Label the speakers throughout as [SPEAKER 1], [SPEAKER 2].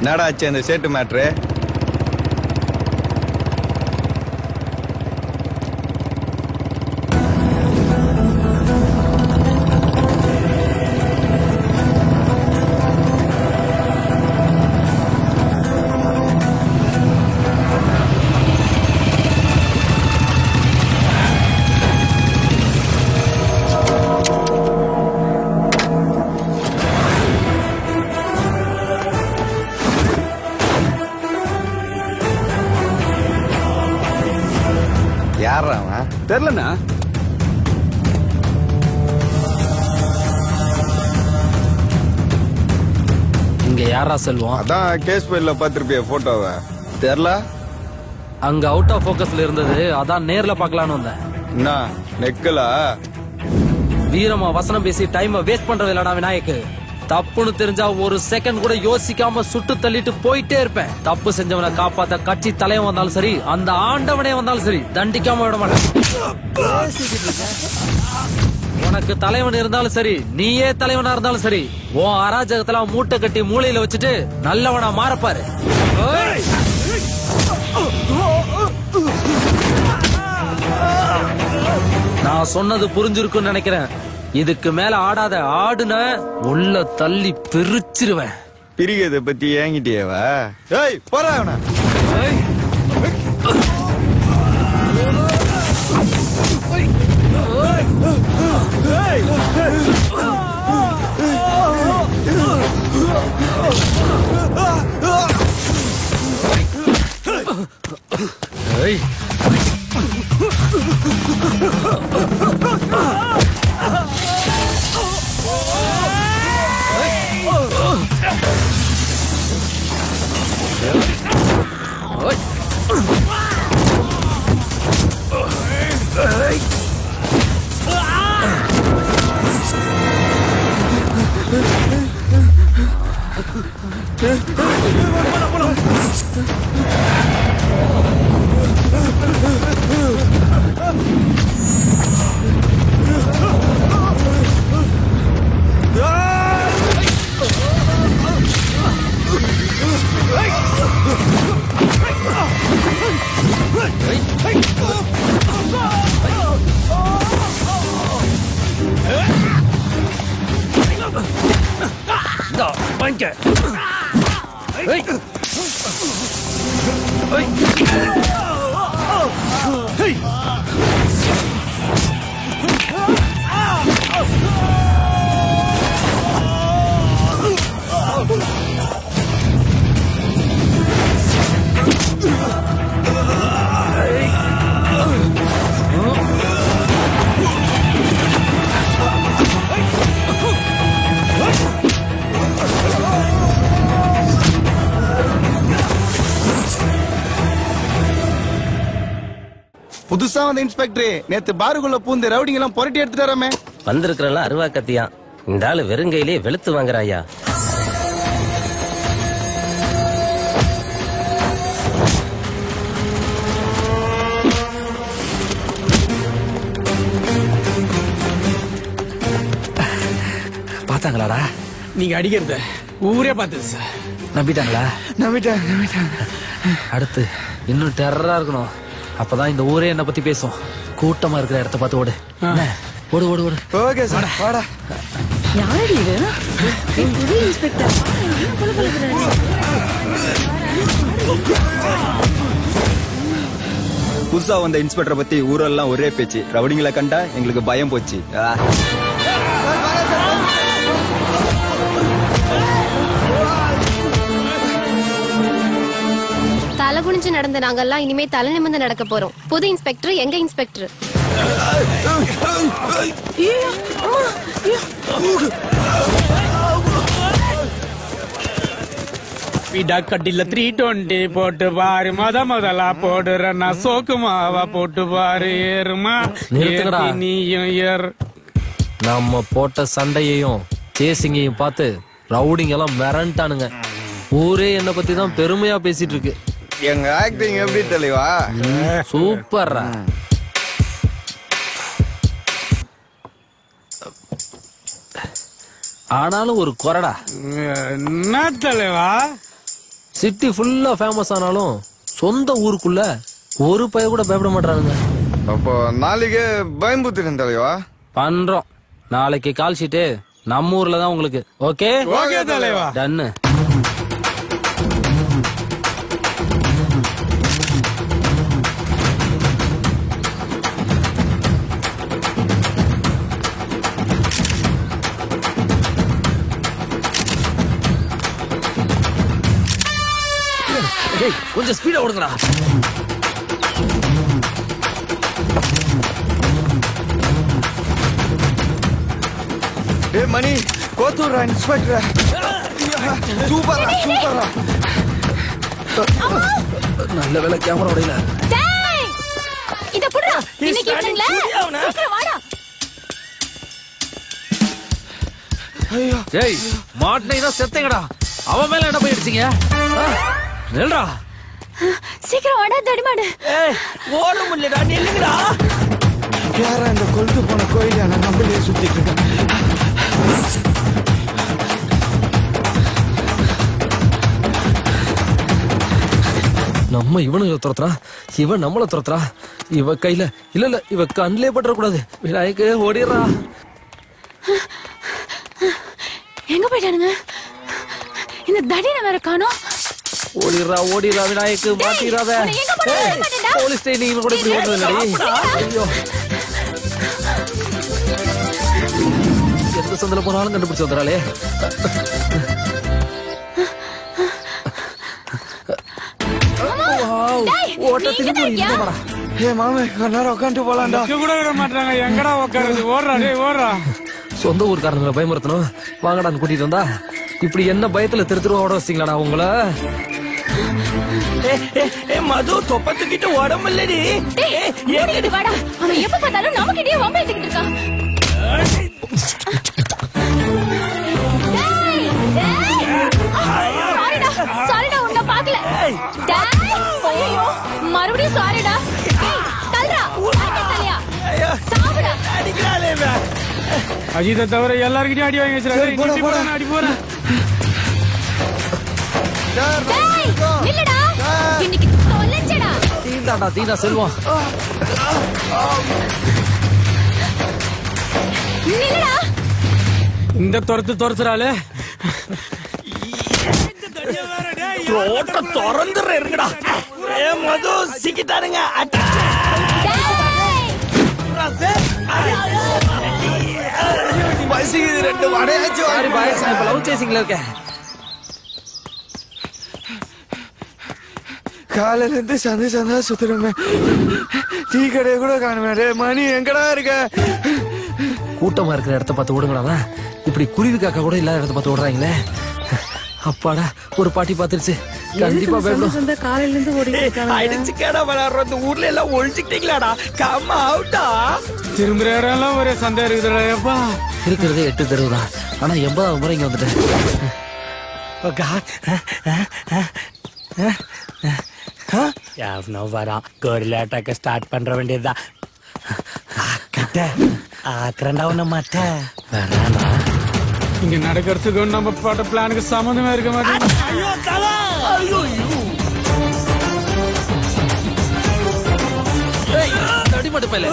[SPEAKER 1] என்னடா ஆச்சு அந்த சேட்டு மேட்ரு?
[SPEAKER 2] தெரியலண்ணா.
[SPEAKER 3] இங்க யாரா செல்வம்?
[SPEAKER 1] அதான் கேஸ் ஃபைல்ல பாத்திருப்பிய போட்டோவை. தெரியல.
[SPEAKER 3] அங்க அவுட் ஆஃப் போக்கஸ்ல இருந்தது, அதான் நேர்ல பாக்கலான்னு வந்தேன்.
[SPEAKER 1] என்ன நெக்கலா?
[SPEAKER 3] வீரமா வசனம் பேசி டைம் வேஸ்ட் பண்றது இல்லடா விநாயக்கு. தப்புன்னு தெரிஞ்சா ஒரு செகண்ட் கூட யோசிக்காம சுட்டு தள்ளிட்டு போயிட்டே இருப்பேன். தப்பு செஞ்சவனை காப்பாத்த கட்சி தலைவன் வந்தாலும் சரி, அந்த ஆண்டவனே வந்தாலும் சரி, தண்டிக்காம விட மாட்டேன். உனக்கு தலைவன் இருந்தாலும் சரி, நீயே தலைவனா இருந்தாலும் சரி, உன் அராஜகத்துல மூட்டை கட்டி மூளையில வச்சுட்டு நல்லவனா மாறப்பாரு. நான் சொன்னது புரிஞ்சிருக்குன்னு நினைக்கிறேன். இதுக்கு மேல ஆடாத. ஆடுன உள்ள தள்ளி பிரிச்சிருவேன்.
[SPEAKER 1] பிரிகதை பத்தி ஏங்கிட்டியவா? ஏய் போறா அவன. புதுசா வந்த இன்ஸ்பெக்டர் நேத்து பாருக்குள்ள பூந்து ரவுடிங் எல்லாம் புரட்டி எடுத்துட்டு வராமே.
[SPEAKER 4] வந்திருக்கிறலாம் அருவா கத்தியா. இந்த ஆளு வெறுங்கையிலே வெளுத்து வாங்குறாயா.
[SPEAKER 3] பாத்தாங்களாடா?
[SPEAKER 2] நீங்க அடிக்கிறத ஊரே பார்த்தது சார்.
[SPEAKER 3] நம்பிட்டாங்களா?
[SPEAKER 2] நம்பிட்டாங்க.
[SPEAKER 3] அடுத்து இன்னும் டெரரா இருக்கணும். அப்பதான் இந்த ஊரே என்ன பத்தி பேசும். கூட்டமா இருக்கிற இடத்த பார்த்து ஓடு. ஓடு ஓடு ஓடு.
[SPEAKER 1] ஓகே சார் வாடா.
[SPEAKER 5] யாரடி இது? என் புது இன்ஸ்பெக்டர்.
[SPEAKER 1] புதுசா வந்த இன்ஸ்பெக்டரை பத்தி ஊரெல்லாம் ஒரே பேச்சு. ரவுடிங்களை கண்டா எங்களுக்கு பயம் போச்சு.
[SPEAKER 6] தலை குனிஞ்சு நடந்த நாங்கெல்லாம் இனிமே தலை நிமிர்ந்து நடக்க போறோம். புது இன்ஸ்பெக்டர் எங்க இன்ஸ்பெக்டர்?
[SPEAKER 2] கட்டில 320 போட்டு பாரு. முதலா போடுறா சோக்கு மாவா போட்டு பாரு. ஏறுமா நீயும் ஏறு.
[SPEAKER 3] நம்ம போட்ட சண்டையையும் சேசிங்கையும் பார்த்து ரவுடிங்க எல்லாம் மிரண்டானுங்க. ஊரே என்ன பத்தி தான் பெருமையா பேசிட்டு இருக்கு.
[SPEAKER 1] எங்க ஆக்டிங் எப்படி தெளிவா?
[SPEAKER 3] சூப்பர்ரா. ஆனாலும் ஒரு குறடா.
[SPEAKER 2] என்ன தலைவா?
[SPEAKER 3] சிட்டி ஃபுல்லா ஃபேமஸ் ஆனாலும் சொந்த ஊருக்குள்ள ஒரு பைய கூட பயப்பட மாட்டானுங்க.
[SPEAKER 7] அப்போ நாளைக்கு பயம்புத்திரன் தலைவா
[SPEAKER 3] பண்றோம். நாளைக்கு கால் ஷீட்டு நம்ம ஊர்ல தான் உங்களுக்கு. ஓகே
[SPEAKER 2] ஓகே தலைவா.
[SPEAKER 3] டன்னு. கொஞ்சம் ஸ்பீடா ஓடுங்கடா.
[SPEAKER 7] மணி கோத்தூர் இன்ஸ்பெக்டர் சூப்பரா சூப்பரா.
[SPEAKER 3] நல்ல வேலை கேமரா உடையல.
[SPEAKER 5] டேய் இத புடுடா. இன்னைக்கு ஈவினிங்ல சீக்கிரம் வாடா.
[SPEAKER 7] ஐயோ
[SPEAKER 3] ஏய் மாட்னைனா செத்தேங்கடா. அவன் மேல என்ன போய் அடிச்சீங்க? நில்றா.
[SPEAKER 5] சீக்கிரம் வாடா தடிமாடு.
[SPEAKER 4] ஏய் ஓட முடியலடா நில்லுங்கடா.
[SPEAKER 7] யாரா இந்த கொழுத்து போன கோயில நான் நம்மளே சுத்திட்டு இருக்கேன்.
[SPEAKER 3] நம்ம இவனுங்களை துரத்துறா, இவன் நம்மள துரத்துறா. இவ கையில இல்ல இவ கண்ணிலே பட்டுற கூடாது. விநாயக்கு ஓடிடுறா.
[SPEAKER 5] எங்க போயிட்டானுங்க? இந்த தடின வேற காணோம்.
[SPEAKER 3] ஓடிடுறா ஓடிடுறா விநாயக்கு மாட்டிராத.
[SPEAKER 5] உன்னை எங்க போட மாட்டேன்டா.
[SPEAKER 3] போலீஸ் ஸ்டேஷன் கூட இப்படி ஓடுறதுலடி. ஐயோ எந்த சந்தல போனாலும் கண்டுபிடிச்சு வந்துறாளே.
[SPEAKER 2] கூட விட மாட்டாங்க. எங்கடா உட்காருது? ஓடுறா டேய் ஓடுறா.
[SPEAKER 3] சொந்த ஊர்காரங்களை பயமுறுத்தணும் வாங்கடான்னு கூட்டிட்டு வந்தா இப்படி என்ன பயத்துல திருத்திருவா ஓட வச்சிங்களாடா உங்களை.
[SPEAKER 4] மது தொப்பத்துக்கிட்டு உடம்புலடி.
[SPEAKER 5] ஏறிடு வாடா. அவன் எப்ப பார்த்தாலும் நமக்கிட்டே வம்பு எடுத்துக்கிட்டு இருக்கான். சாரிடா உன்னை பார்க்கல. ஐயோ மறுபடியும் சாரிடா. தல்றா தலையா சாவுடா.
[SPEAKER 2] அஜித்தை தவிர எல்லாருக்கிட்டையும் அடி வாங்கி வச்சிருக்காங்க. அடி போறேன்.
[SPEAKER 5] இல்லடா இன்னைக்கு தொலைஞ்சடா.
[SPEAKER 3] தீண்டாடா தீண்டா செல்வம்.
[SPEAKER 5] இல்லடா
[SPEAKER 2] இந்த துரத்துறாளே.
[SPEAKER 4] திறந்துடுற இருக்குடா. மது சிக்கிட்டாருங்க.
[SPEAKER 7] ரெண்டு வடையாச்சு.
[SPEAKER 3] சாரி பாய்ஸ், நான் இப்ப லவ் சேசிங்ல இருக்கேன்.
[SPEAKER 7] காலையில இருந்து சந்தா சுத்துறமே. டீ கடையை கூட காணுமே. மணி எங்கடா இருக்க?
[SPEAKER 3] கூட்டமா இருக்கிற இடத்த பார்த்து ஓடுங்கடா. இப்படி குருவி காக்கா கூட இல்லாத இடத்த பார்த்து ஓடுறாங்களே. அப்பாடா ஒரு பாட்டி பாத்துருச்சு. கண்டிப்பா வேணும்.
[SPEAKER 5] காலையில இருந்து ஓடிட்டு இருக்காங்க.
[SPEAKER 4] அடிச்சுக்கடா விளையாடுற ஊர்ல எல்லாம் ஒழிச்சுக்கிட்டீங்களாடா. கம்மா அவுட்டா.
[SPEAKER 2] திரும்புற இடம் எல்லாம் ஒரே சண்டை இருக்குதுடா.
[SPEAKER 3] இருக்கிறதே 8 தெருவு தான். ஆனா 80வது முறை இங்க வந்துட்டேன்.
[SPEAKER 4] கோரிலாட்டாக்க ஸ்டார்ட் பண்ற வேண்டியதுதான். ஆக்கிறண்டா உன்ன மாட்ட வரானா.
[SPEAKER 2] இங்க நடக்கிறதுக்கு நம்ம போட்ட பிளானுக்கு சம்மந்தமே இருக்க மாட்டேங்குது.
[SPEAKER 4] ஐயோ தலா. ஐயோ
[SPEAKER 3] அடிமட்டு பையல.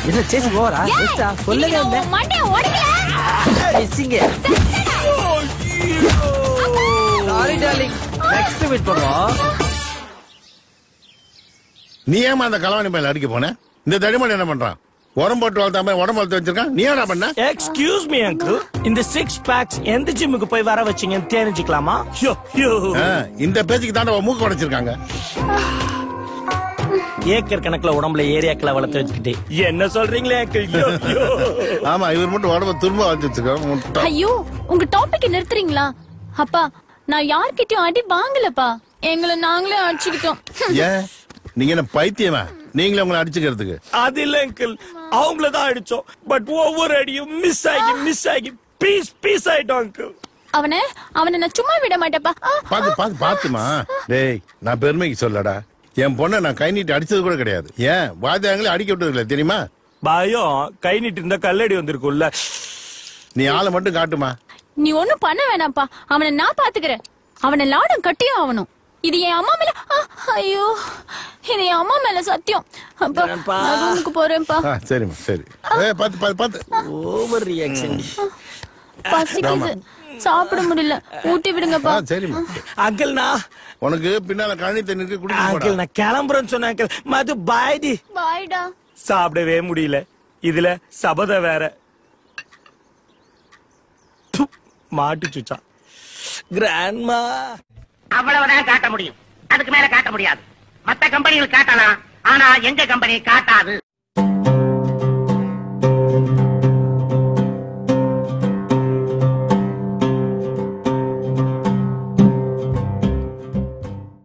[SPEAKER 3] என்ன சேசி போறா? எஸ்டா சொல்லவே இல்ல.
[SPEAKER 5] மண்டைய ஓடிக்கல.
[SPEAKER 3] ஐசிங்க. Sorry darling. நெக்ஸ்ட் மீட் பண்ணுவோம்.
[SPEAKER 8] நீ ஏமா அந்த கலவாணி பையல அடிக்க போன? இந்த தடிமன் என்ன பண்றான்? உரம் போட்டு வளர்த்தாம உடம்பு வளர்த்து வச்சிருக்கான். நீ என்ன பண்ண?
[SPEAKER 4] Excuse me uncle. இந்த 6 பேக்ஸ் எந்த ஜிம்முக்கு போய் வர வச்சீங்கன்னு தெரிஞ்சுக்கலாமா?
[SPEAKER 8] இந்த பேச்சுக்கு தாண்ட மூக்கு உடைச்சிருக்காங்க.
[SPEAKER 4] ஏக்கர் கணக்குல உடம்புல ஏரியாக்களை வளர்த்து வச்சுக்கிட்டு என்ன சொல்றீங்களே அங்கிள்?
[SPEAKER 8] ஆமா இவர் மட்டும் உடம்பு துரும்ப வளர்த்து வச்சிருக்காங்க.
[SPEAKER 5] ஐயோ உங்க டாபிக் நிறுத்துறீங்களா? அப்பா நான் யார்கிட்டயும் அடி வாங்கலப்பா. எங்களை நாங்களே அடிச்சுக்கிட்டோம்.
[SPEAKER 8] ஏன் நீங்க என்ன பைத்தியமா? நீங்களே உங்களை அடிச்சுக்கிறதுக்கு?
[SPEAKER 4] அது இல்ல அங்கிள், அவங்களதான் அடிச்சோம். பட் ஒவ்வொரு அடியும் மிஸ் ஆகி பீஸ் ஆயிட்டோம் அங்கிள்.
[SPEAKER 5] அவனை நான் சும்மா விட மாட்டேப்பா.
[SPEAKER 8] பாத்துமா. டேய் நான் பெருமைக்கு சொல்லடா. என் பொண்ணை நான் கை நீட்டி அடிச்சது கூட கிடையாது. ஏன் வாத்தியாங்களே அடிக்க விட்டது இல்லை தெரியுமா?
[SPEAKER 4] பயம் கை நீட்டு இருந்தா கல்லடி வந்திருக்கும்ல.
[SPEAKER 8] நீ ஆளை மட்டும் காட்டுமா.
[SPEAKER 5] நீ ஒண்ணும் பண்ண வேணாம்ப்பா, அவனை நான் பாத்துக்கிறேன். அவனை லாடம் கட்டியும் ஆகணும். இது என் அம்மா மேல, ஐயோ இது என் அம்மா மேல சத்தியம். அப்பா நான் ரூமுக்கு போறேன்ப்பா.
[SPEAKER 8] சரிம்மா சரி. பாத்து
[SPEAKER 4] ஓவர் ரியாக்ஷன்.
[SPEAKER 5] பசிக்குது, சாப்பிட முடியல, ஊட்டி விடுங்கப்பா.
[SPEAKER 8] சரிம்மா.
[SPEAKER 4] அங்கிள் நான்
[SPEAKER 8] உனக்கு பின்னால கழனி தண்ணி இருக்கு குடிக்க.
[SPEAKER 4] அங்கிள் நான் கிளம்புறேன்னு சொன்னேன் அங்கிள். மது பாய்டி.
[SPEAKER 5] பாய்டா.
[SPEAKER 4] சாப்பிடவே முடியல, இதுல சபத வேற. மாட்டு சுச்சா கிராண்ட்மா.
[SPEAKER 9] அவ்வளவுதான் காட்ட முடியும், அதுக்கு மேல காட்ட முடியாது. மத்த கம்பெனிகள் காட்டலாம், ஆனா எங்க கம்பெனி காட்டாது.